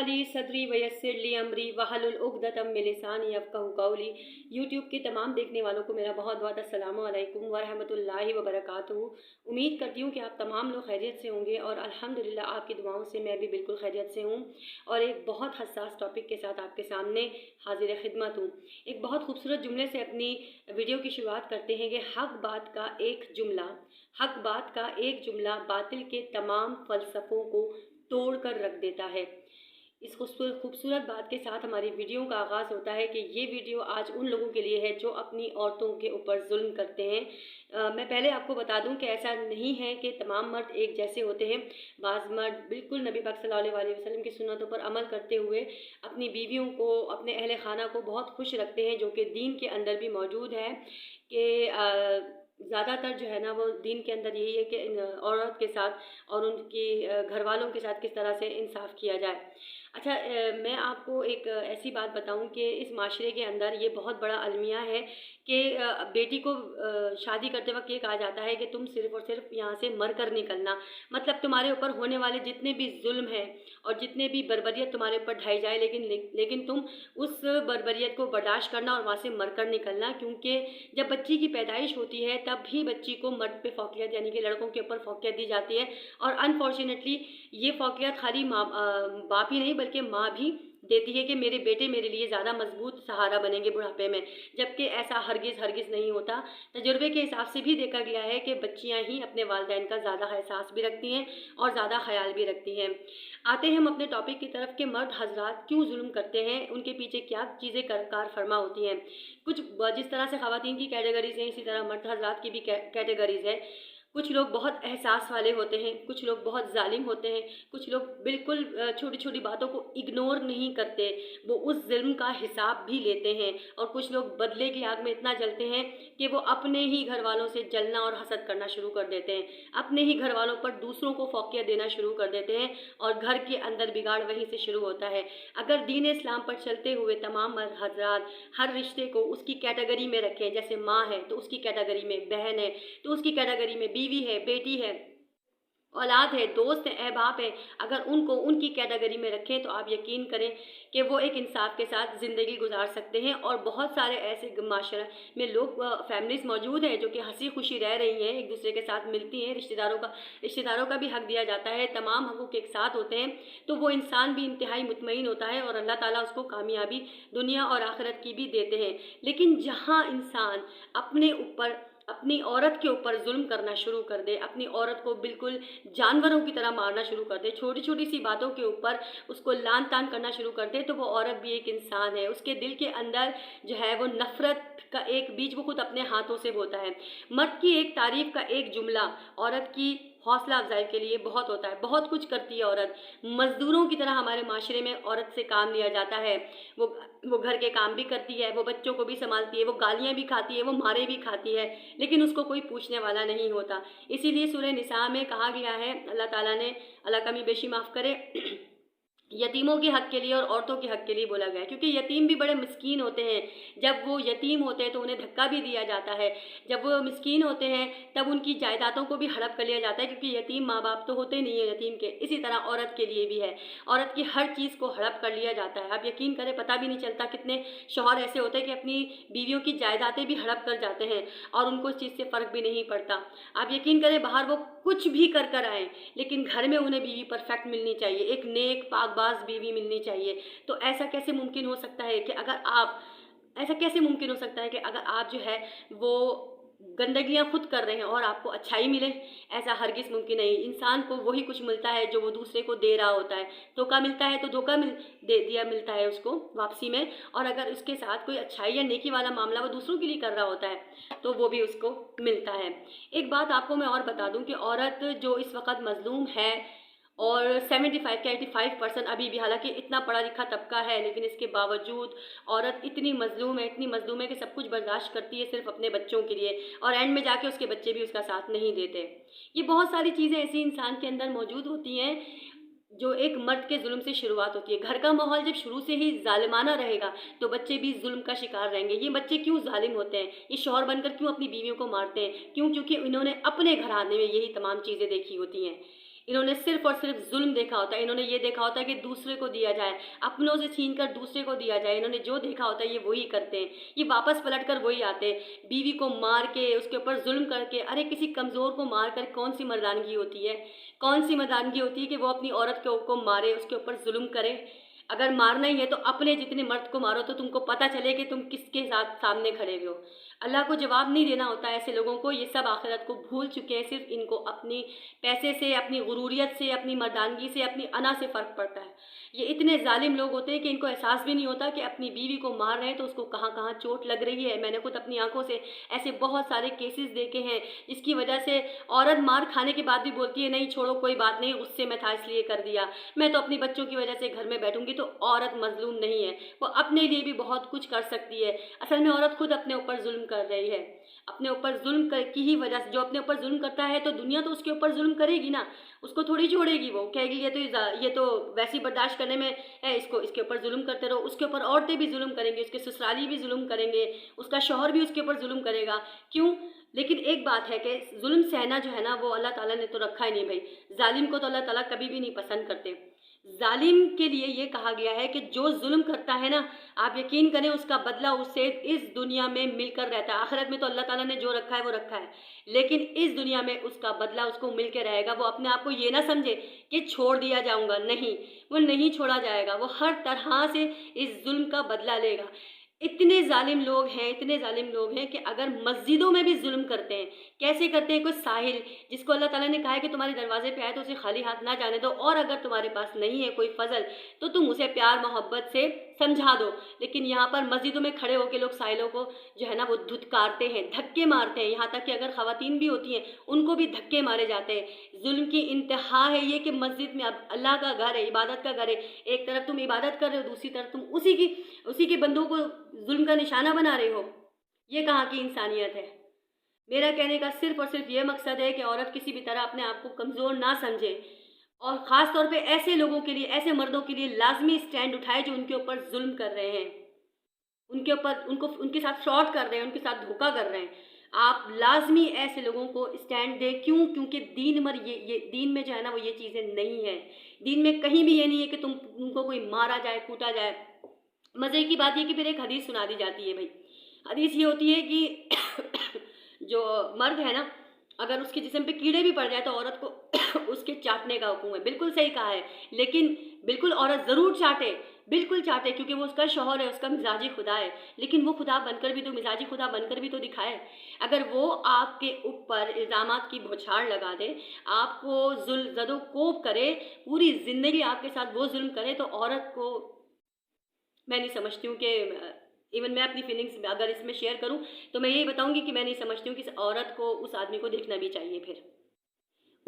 ली सदरी वयस्सिर ली अमरी वहलुल उक़दतम मिन लिसानी यफ़क़हू क़ौली। यूट्यूब के तमाम देखने वालों को मेरा बहुत बहुत अस्सलामु अलैकुम व रहमतुल्लाहि व बरकातुहू। उम्मीद करती हूँ कि आप तमाम लोग खैरियत से होंगे और अल्हम्दुलिल्लाह आपकी दुआओं से मैं भी बिल्कुल खैरियत से हूँ और एक बहुत हसास टॉपिक के साथ आपके सामने हाजिर खिदमत हूँ। एक बहुत खूबसूरत जुमले से अपनी वीडियो की शुरुआत करते हैं कि हक़ बात का एक जुमला बातिल के तमाम फ़लसफ़ों को तोड़ कर रख देता है। इस खूबसूरत बात के साथ हमारी वीडियो का आगाज़ होता है कि ये वीडियो आज उन लोगों के लिए है जो अपनी औरतों के ऊपर जुल्म करते हैं। मैं पहले आपको बता दूं कि ऐसा नहीं है कि तमाम मर्द एक जैसे होते हैं। बाज़ मर्द बिल्कुल नबी पाक सल्लल्लाहु अलैहि वसल्लम की सुन्नतों पर अमल करते हुए अपनी बीवियों को, अपने अहले खाना को बहुत खुश रखते हैं, जो कि दीन के अंदर भी मौजूद है कि ज़्यादातर जो है ना वो दीन के अंदर यही है कि औरत के साथ और उनकी घर वालों के साथ किस तरह से इंसाफ किया जाए। अच्छा, मैं आपको एक ऐसी बात बताऊं कि इस माशरे के अंदर ये बहुत बड़ा अलमिया है कि बेटी को शादी करते वक्त ये कहा जाता है कि तुम सिर्फ़ और सिर्फ यहाँ से मर कर निकलना, मतलब तुम्हारे ऊपर होने वाले जितने भी जुल्म हैं और जितने भी बर्बरियत तुम्हारे ऊपर ढाई जाए, लेकिन तुम उस बर्बरियत को बर्दाश्त करना और वहाँ से मर कर निकलना, क्योंकि जब बच्ची की पैदाइश होती है तब भी बच्ची को मर्द पे फ़ौक़ियत यानी कि लड़कों के ऊपर फ़ौक़ियत दी जाती है। और अनफॉर्चुनेटली ये फ़ौक़ियत खाली बाप ही नहीं बल्कि माँ भी देती है कि मेरे बेटे मेरे लिए ज़्यादा मजबूत सहारा बनेंगे बुढ़ापे में, जबकि ऐसा हरगिज़ नहीं होता। तजुर्बे के हिसाब से भी देखा गया है कि बच्चियां ही अपने वालिदैन का ज़्यादा एहसास भी रखती हैं और ज़्यादा ख्याल भी रखती हैं। आते हैं हम अपने टॉपिक की तरफ कि मर्द हजरात क्यों जुल्म करते हैं, उनके पीछे क्या चीज़ें कार फरमा होती हैं। कुछ जिस तरह से ख़वातीन की कैटेगरीज़ हैं, इसी तरह मर्द हजरात की भी कैटेगरीज़ है। कुछ लोग बहुत एहसास वाले होते हैं, कुछ लोग बहुत जालिम होते हैं, कुछ लोग बिल्कुल छोटी छोटी बातों को इग्नोर नहीं करते, वो उस जुल्म का हिसाब भी लेते हैं। और कुछ लोग बदले की आग में इतना जलते हैं कि वो अपने ही घर वालों से जलना और हसद करना शुरू कर देते हैं, अपने ही घर वालों पर दूसरों को फ़ौक़ियत देना शुरू कर देते हैं और घर के अंदर बिगाड़ वहीं से शुरू होता है। अगर दीन इस्लाम पर चलते हुए तमाम हजरात हर रिश्ते को उसकी कैटेगरी में रखें, जैसे माँ है तो उसकी कैटेगरी में, बहन है तो उसकी कैटेगरी में, बीवी है, बेटी है, औलाद है, दोस्त है, अहबाब है, अगर उनको उनकी कैटेगरी में रखें तो आप यकीन करें कि वो एक इंसाफ के साथ ज़िंदगी गुजार सकते हैं। और बहुत सारे ऐसे माशरे में लोग, फैमिलीज़ मौजूद हैं जो कि हंसी खुशी रह रही हैं, एक दूसरे के साथ मिलती हैं, रिश्तेदारों का भी हक़ दिया जाता है, तमाम हक़ूक़ एक साथ होते हैं, तो वो इंसान भी इंतहाई मुतमईन होता है और अल्लाह ताला उसको कामयाबी दुनिया और आखिरत की भी देते हैं। लेकिन जहाँ इंसान अपने ऊपर, अपनी औरत के ऊपर जुल्म करना शुरू कर दे, अपनी औरत को बिल्कुल जानवरों की तरह मारना शुरू कर दे, छोटी छोटी सी बातों के ऊपर उसको लान तान करना शुरू कर दे, तो वो औरत भी एक इंसान है। उसके दिल के अंदर जो है वो नफ़रत का एक बीज वो खुद अपने हाथों से बोता है। मर्द की एक तारीफ़ का एक जुमला औरत की हौसला अफजाई के लिए बहुत होता है। बहुत कुछ करती है औरत, मज़दूरों की तरह हमारे माशरे में औरत से काम लिया जाता है। वो घर के काम भी करती है, वो बच्चों को भी संभालती है, वो गालियाँ भी खाती है, वो मारे भी खाती है, लेकिन उसको कोई पूछने वाला नहीं होता। इसीलिए सूरह निसा में कहा गया है, अल्लाह ताला ने, अल्लाह कमी बेशी माफ़ करे, यतीमों के हक़ के लिए और औरतों के हक़ के लिए बोला गया है, क्योंकि यतीम भी बड़े मिस्कीन होते हैं। जब वो यतीम होते हैं तो उन्हें धक्का भी दिया जाता है, जब वो मिस्कीन होते हैं तब उनकी जायदादों को भी हड़प कर लिया जाता है, क्योंकि यतीम माँ बाप तो होते नहीं है यतीम के। इसी तरह औरत के लिए भी है, औरत की हर चीज़ को हड़प कर लिया जाता है। आप यकीन करें, पता भी नहीं चलता कितने शौहर ऐसे होते हैं कि अपनी बीवियों की जायदादें भी हड़प कर जाते हैं और उनको इस चीज़ से फ़र्क भी नहीं पड़ता। आप यकीन करें, बाहर वो कुछ भी कर आएँ, लेकिन घर में उन्हें बीवी परफेक्ट मिलनी चाहिए, एक नेक पाकबाज बीवी मिलनी चाहिए। तो ऐसा कैसे मुमकिन हो सकता है कि अगर आप जो है वो गंदगियाँ खुद कर रहे हैं और आपको अच्छाई मिले? ऐसा हरगिज़ मुमकिन नहीं। इंसान को वही कुछ मिलता है जो वो दूसरे को दे रहा होता है। धोखा मिलता है तो धोखा मिलता है उसको वापसी में, और अगर उसके साथ कोई अच्छाई या नेकी वाला मामला वो दूसरों के लिए कर रहा होता है तो वो भी उसको मिलता है। एक बात आपको मैं और बता दूं कि औरत जो इस वक्त मज़लूम है, और 75 के 85% अभी भी, हालांकि इतना पढ़ा लिखा तबका है, लेकिन इसके बावजूद औरत इतनी मज़लूम है कि सब कुछ बर्दाश्त करती है सिर्फ अपने बच्चों के लिए, और एंड में जाके उसके बच्चे भी उसका साथ नहीं देते। ये बहुत सारी चीज़ें ऐसी इंसान के अंदर मौजूद होती हैं जो एक मर्द के जुल्म से शुरुआत होती है। घर का माहौल जब शुरू से ही जालिमाना रहेगा तो बच्चे भी जुल्म का शिकार रहेंगे। ये बच्चे क्यों जालिम होते हैं, ये शौहर बनकर क्यों अपनी बीवियों को मारते हैं? क्यों? क्योंकि इन्होंने अपने घराने में यही तमाम चीज़ें देखी होती हैं। इन्होंने सिर्फ और सिर्फ जुल्म देखा होता है, इन्होंने ये देखा होता है कि दूसरे को दिया जाए, अपनों से छीन कर दूसरे को दिया जाए, इन्होंने जो देखा होता है ये वही करते हैं, ये वापस पलट कर वही आते हैं। बीवी को मार के उसके ऊपर जुल्म करके, अरे किसी कमज़ोर को मार कर कौन सी मर्दानगी होती है, कौन सी मर्दानगी होती है कि वो अपनी औरत को मारे, उसके ऊपर जुल्म करे। अगर मारना ही है तो अपने जितने मर्द को मारो, तो तुमको पता चले कि तुम किसके साथ सामने खड़े हुए हो। अल्लाह को जवाब नहीं देना होता है ऐसे लोगों को, ये सब आखिरत को भूल चुके हैं, सिर्फ इनको अपनी पैसे से, अपनी गुरूरियत से, अपनी मर्दानगी से, अपनी अना से फ़र्क पड़ता है। ये इतने जालिम लोग होते हैं कि इनको एहसास भी नहीं होता कि अपनी बीवी को मार रहे हैं तो उसको कहाँ कहाँ चोट लग रही है। मैंने खुद अपनी आंखों से ऐसे बहुत सारे केसेस देखे हैं जिसकी वजह से औरत मार खाने के बाद भी बोलती है नहीं छोड़ो कोई बात नहीं, उससे मैं था इसलिए कर दिया, मैं तो अपनी बच्चों की वजह से घर में बैठूंगी। तो औरत मजलूम नहीं है, वो अपने लिए भी बहुत कुछ कर सकती है। असल में औरत खुद अपने ऊपर जुल्म कर रही है, अपने ऊपर जुल्म की ही वजह से। जो अपने ऊपर जुल्म करता है तो दुनिया तो उसके ऊपर जुल्म करेगी ना, उसको थोड़ी छोड़ेगी। वो कहेगी ये तो वैसी बर्दाश्त करने में है, इसको इसके ऊपर जुल्म करते रहो। उसके ऊपर औरतें भी जुल्म करेंगी, उसके ससुराली भी जुल्म करेंगे, उसका शौहर भी उसके ऊपर जुल्म करेगा। क्यों? लेकिन एक बात है कि जुल्म सहना जो है ना वो अल्लाह ताला ने तो रखा ही नहीं भाई। जालिम को तो अल्लाह ताला कभी भी नहीं पसंद करते। जालिम के लिए ये कहा गया है कि जो जुल्म करता है ना, आप यकीन करें उसका बदला उससे इस दुनिया में मिलकर रहता है। आखिरत में तो अल्लाह ताला ने जो रखा है वो रखा है, लेकिन इस दुनिया में उसका बदला उसको मिल के रहेगा। वो अपने आप को ये ना समझे कि छोड़ दिया जाऊंगा, नहीं, वो नहीं छोड़ा जाएगा। वो हर तरह से इस जुल्म का बदला लेगा। इतने जालिम लोग हैं, इतने जालिम लोग हैं कि अगर मस्जिदों में भी जुल्म करते हैं। कैसे करते हैं? कोई साहिल जिसको अल्लाह ताला ने कहा है कि तुम्हारे दरवाजे पे आए तो उसे खाली हाथ ना जाने दो, और अगर तुम्हारे पास नहीं है कोई फजल तो तुम उसे प्यार मोहब्बत से समझा दो। लेकिन यहाँ पर मस्जिदों में खड़े होकर लोग साहिलों को जो है ना वो धुतकारते हैं, धक्के मारते हैं। यहाँ तक कि अगर ख़वातीन भी होती हैं उनको भी धक्के मारे जाते हैं। जुल्म की इंतहा है ये कि मस्जिद में अब अल्लाह का घर है, इबादत का घर है, एक तरफ तुम इबादत कर रहे हो, दूसरी तरफ तुम उसी के बंदों को जुल्म का निशाना बना रहे हो। ये कहाँ की इंसानियत है? मेरा कहने का सिर्फ और सिर्फ ये मकसद है कि औरत किसी भी तरह अपने आप को कमज़ोर ना समझे, और ख़ास तौर पे ऐसे लोगों के लिए, ऐसे मर्दों के लिए लाजमी स्टैंड उठाए जो उनके ऊपर जुल्म कर रहे हैं, उनके ऊपर उनके साथ फ्रॉड कर रहे हैं, उनके साथ धोखा कर रहे हैं। आप लाजमी ऐसे लोगों को स्टैंड दें। क्यों? क्योंकि ये दीन में जो है ना वो ये चीज़ें नहीं है। दीन में कहीं भी ये नहीं है कि तुमको कोई मारा जाए, कूटा जाए। मज़े की बात ये कि फिर एक हदीस सुना दी जाती है भाई। हदीस ये होती है कि जो मर्द है ना, अगर उसके जिस्म पे कीड़े भी पड़ जाए तो औरत को उसके चाटने का हुक्म है। बिल्कुल सही कहा है, लेकिन बिल्कुल औरत ज़रूर चाटे, बिल्कुल चाटे, क्योंकि वो उसका शौहर है, उसका मिजाजी खुदा है। लेकिन वो खुदा बनकर भी तो, मिजाजी खुदा बनकर भी तो दिखाए। अगर वो आपके ऊपर इल्ज़ामात की बौछार लगा दे, आपको ज़दोकोब करे, पूरी ज़िंदगी आपके साथ वो जुल्म करे, तो औरत को मैं नहीं समझती हूँ कि इवन मैं अपनी फीलिंग्स अगर इसमें शेयर करूँ तो मैं यही बताऊँगी कि मैं नहीं समझती हूँ कि इस औरत को उस आदमी को देखना भी चाहिए। फिर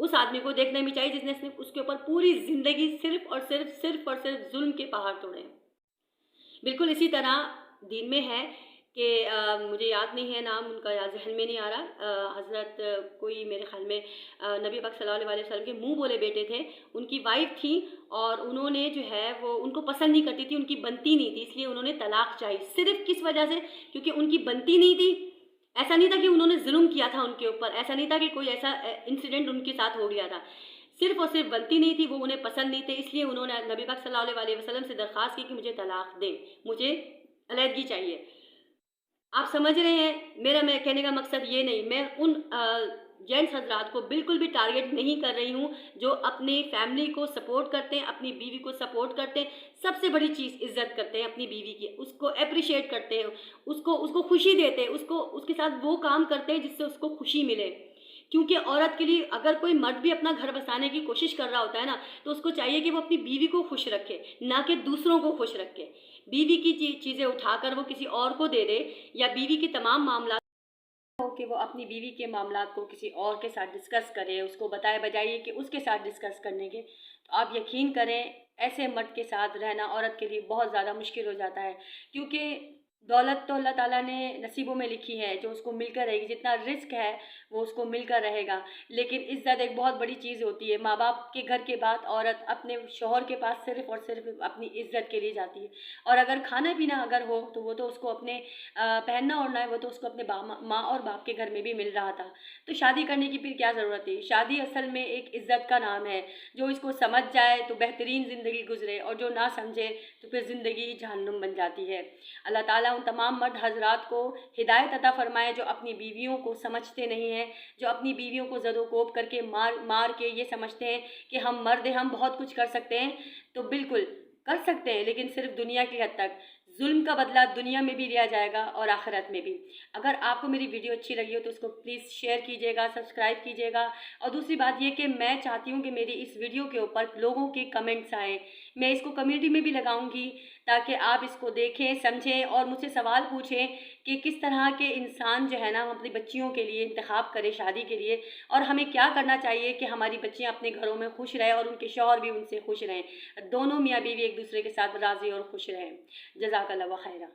उस आदमी को देखना भी चाहिए जिसने उसके ऊपर पूरी ज़िंदगी सिर्फ और सिर्फ जुल्म के पहाड़ तोड़े हैं। बिल्कुल इसी तरह दीन में है कि मुझे याद नहीं है नाम उनका, या जहन में नहीं आ रहा। हज़रत कोई मेरे ख्याल में नबी पाक सल्लल्लाहु अलैहि वसल्लम के मुंह बोले बेटे थे, उनकी वाइफ थी, और उन्होंने जो है वो उनको पसंद नहीं करती थी, उनकी बनती नहीं थी, इसलिए उन्होंने तलाक चाहिए। सिर्फ किस वजह से? क्योंकि उनकी बनती नहीं थी। ऐसा नहीं था कि उन्होंने जुल्म किया था उनके ऊपर, ऐसा नहीं था कि कोई ऐसा इंसिडेंट उनके साथ हो गया था। सिर्फ और सिर्फ बनती नहीं थी, वो उन्हें पसंद नहीं थे, इसलिए उन्होंने नबी पाक सल्लल्लाहु अलैहि वसल्लम से दरख्वास्त की कि मुझे तलाक दें, मुझे अलहदगी चाहिए। आप समझ रहे हैं मैं कहने का मकसद ये नहीं, मैं उन जेंट्स हजरात को बिल्कुल भी टारगेट नहीं कर रही हूँ जो अपनी फैमिली को सपोर्ट करते हैं, अपनी बीवी को सपोर्ट करते हैं। सबसे बड़ी चीज़ इज्जत करते हैं अपनी बीवी की, उसको अप्रिशिएट करते हैं, उसको खुशी देते हैं, उसके साथ वो काम करते हैं जिससे उसको खुशी मिले। क्योंकि औरत के लिए अगर कोई मर्द भी अपना घर बसाने की कोशिश कर रहा होता है ना, तो उसको चाहिए कि वो अपनी बीवी को खुश रखे, ना कि दूसरों को खुश रखे। बीवी की चीज़ें उठाकर वो किसी और को दे दे, या बीवी के तमाम मामला हो कि वो अपनी बीवी के मामलात को किसी और के साथ डिस्कस करे, उसको बताए बजाइए कि उसके साथ डिस्कस करने के, तो आप यकीन करें ऐसे मर्द के साथ रहना औरत के लिए बहुत ज़्यादा मुश्किल हो जाता है। क्योंकि दौलत तो अल्लाह ताला ने नसीबों में लिखी है, जो उसको मिलकर रहेगी, जितना रिस्क है वो उसको मिलकर रहेगा। लेकिन इज़्ज़त एक बहुत बड़ी चीज़ होती है। माँ बाप के घर के बाद औरत अपने शौहर के पास सिर्फ़ और सिर्फ अपनी इज़्ज़त के लिए जाती है। और अगर खाना पीना अगर हो तो वो तो उसको अपने पहनना ओढ़ना है वो तो उसको अपने माँ और बाप के घर में भी मिल रहा था। तो शादी करने की फिर क्या ज़रूरत है? शादी असल में एक इज़्ज़त का नाम है। जो इसको समझ जाए तो बेहतरीन ज़िंदगी गुजरे, और जो ना समझे तो फिर ज़िंदगी जहन्नुम बन जाती है। अल्लाह ताला उन तमाम मर्द हज़रात को हिदायत अता फ़रमाए जो अपनी बीवियों को समझते नहीं हैं, जो अपनी बीवियों को ज़दोकोब करके मार मार के ये समझते हैं कि हम मर्द हैं, हम बहुत कुछ कर सकते हैं। तो बिल्कुल कर सकते हैं, लेकिन सिर्फ दुनिया की हद तक। जुल्म का बदला दुनिया में भी लिया जाएगा और आखिरत में भी। अगर आपको मेरी वीडियो अच्छी लगी हो तो उसको प्लीज़ शेयर कीजिएगा, सब्सक्राइब कीजिएगा। और दूसरी बात ये कि मैं चाहती हूँ कि मेरी इस वीडियो के ऊपर लोगों के कमेंट्स आएँ। मैं इसको कम्युनिटी में भी लगाऊंगी ताकि आप इसको देखें, समझें और मुझसे सवाल पूछें कि किस तरह के इंसान जो है ना हम अपनी बच्चियों के लिए इंतखाब करें शादी के लिए, और हमें क्या करना चाहिए कि हमारी बच्चियां अपने घरों में खुश रहें और उनके शौहर भी उनसे खुश रहें, दोनों मियाँ बीवी एक दूसरे के साथ राज़ी और खुश रहें। जज़ाकल्लाह व खैरा।